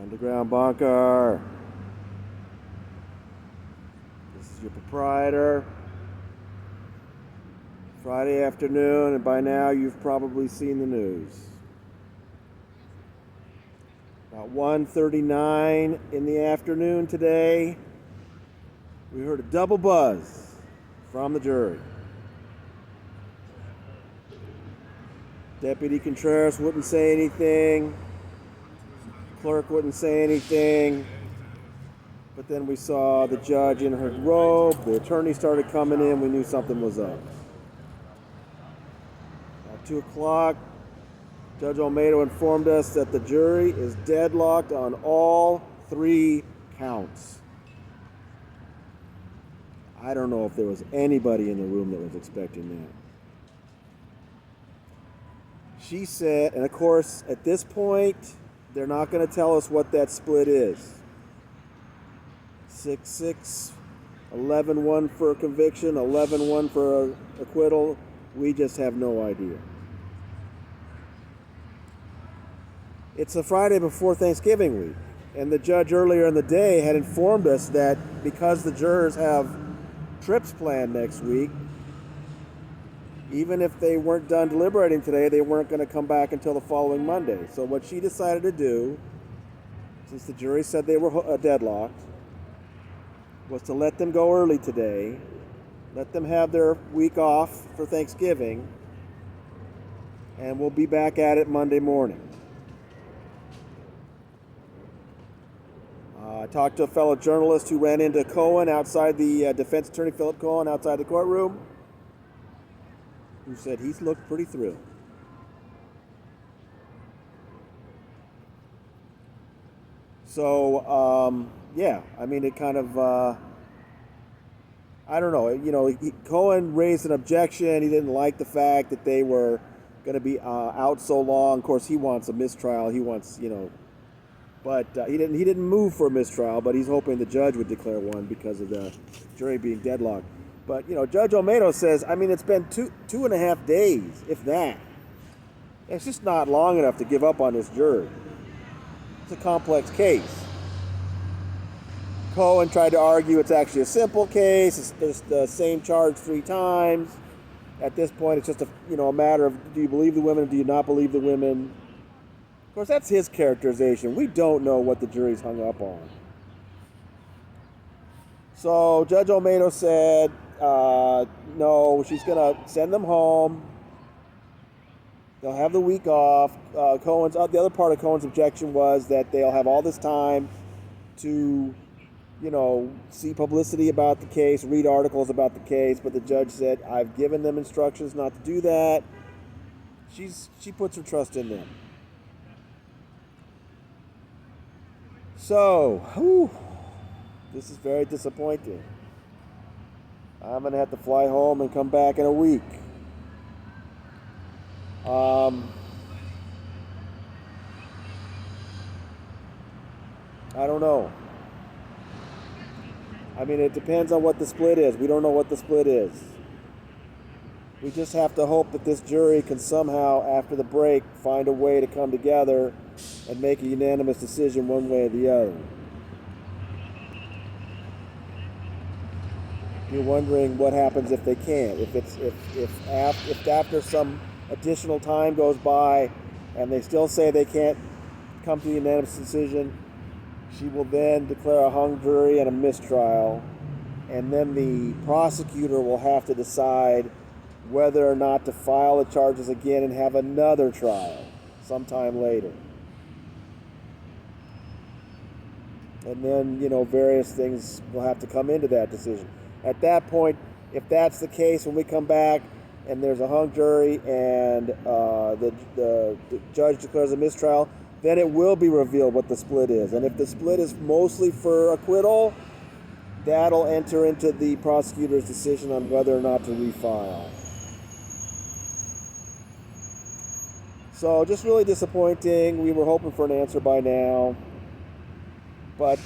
Underground bunker. This is your proprietor. Friday afternoon, and by now you've probably seen the news. About 1:39 in the afternoon today, we heard a double buzz from the jury. Deputy Contreras wouldn't say anything. Clerk wouldn't say anything. But then we saw the judge in her robe. The attorney started coming in. We knew something was up. At 2 o'clock, Judge Olmedo informed us that the jury is deadlocked on all 3 counts. I don't know if there was anybody in the room that was expecting that. She said, and of course, at this point, they're not going to tell us what that split is. 6-6, 11-1 for conviction, 11-1 for acquittal. We just have no idea. It's a Friday before Thanksgiving week, and the judge earlier in the day had informed us that because the jurors have trips planned next week, even if they weren't done deliberating today, they weren't going to come back until the following Monday. So what she decided to do, since the jury said they were deadlocked, was to let them go early today, let them have their week off for Thanksgiving, and we'll be back at it Monday morning. I talked to a fellow journalist who ran into Cohen outside the defense attorney, Philip Cohen, outside the courtroom, who said he's looked pretty thrilled. So, yeah, I mean, it kind of, I don't know, Cohen raised an objection. He didn't like the fact that they were going to be out so long. Of course, he wants a mistrial. He wants, but he didn't move for a mistrial, but he's hoping the judge would declare one because of the jury being deadlocked. But, Judge Olmedo says, I mean, it's been two and a half days, if that. It's just not long enough to give up on this jury. It's a complex case. Cohen tried to argue it's actually a simple case. It's the same charge 3 times. At this point, it's just a matter of, do you believe the women or do you not believe the women? Of course, that's his characterization. We don't know what the jury's hung up on. So Judge Olmedo said, no, she's going to send them home. They'll have the week off. The other part of Cohen's objection was that they'll have all this time to, see publicity about the case, read articles about the case. But the judge said, I've given them instructions not to do that. She puts her trust in them. So, this is very disappointing. I'm going to have to fly home and come back in a week. I don't know. I mean, it depends on what the split is. We don't know what the split is. We just have to hope that this jury can somehow, after the break, find a way to come together and make a unanimous decision one way or the other. You're wondering what happens if they can't. If after some additional time goes by and they still say they can't come to a unanimous decision, she will then declare a hung jury and a mistrial, and then the prosecutor will have to decide whether or not to file the charges again and have another trial sometime later. And then, various things will have to come into that decision. At that point, if that's the case, when we come back and there's a hung jury and the judge declares a mistrial, then it will be revealed what the split is. And if the split is mostly for acquittal, that'll enter into the prosecutor's decision on whether or not to refile. So just really disappointing. We were hoping for an answer by now. But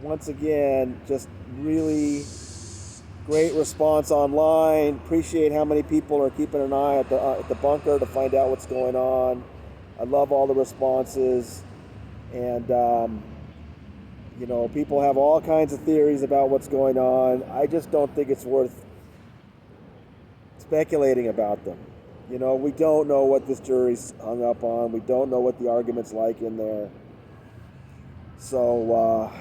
once again, just really great response online. Appreciate how many people are keeping an eye at the bunker to find out what's going on. I love all the responses. And, people have all kinds of theories about what's going on. I just don't think it's worth speculating about them. We don't know what this jury's hung up on. We don't know what the argument's like in there. So,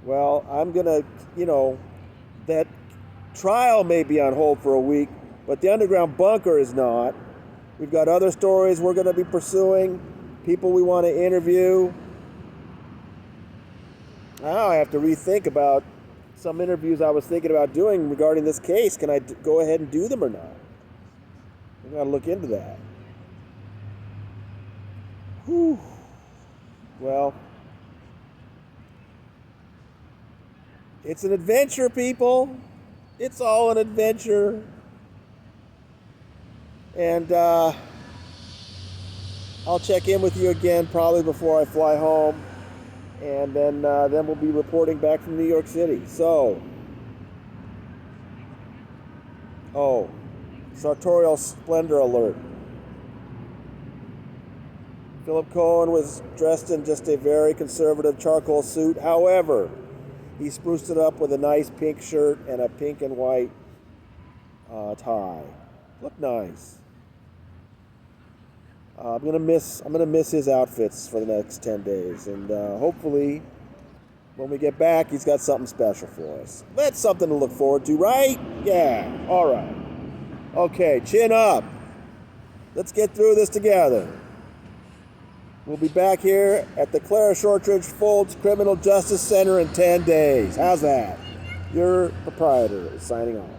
I'm going to, that trial may be on hold for a week, but the underground bunker is not. We've got other stories we're going to be pursuing, people we want to interview. Now I have to rethink about some interviews I was thinking about doing regarding this case. Can I go ahead and do them or not? I got to look into that. Whew. Well, it's an adventure, people. It's all an adventure. And I'll check in with you again probably before I fly home. And then we'll be reporting back from New York City. So, sartorial splendor alert. Philip Cohen was dressed in just a very conservative charcoal suit. However, he spruced it up with a nice pink shirt and a pink and white tie. Looked nice. I'm gonna miss his outfits for the next 10 days, and hopefully, when we get back, he's got something special for us. That's something to look forward to, right? Yeah. All right. Okay, chin up. Let's get through this together. We'll be back here at the Clara Shortridge Folds Criminal Justice Center in 10 days. How's that? Your proprietor is signing off.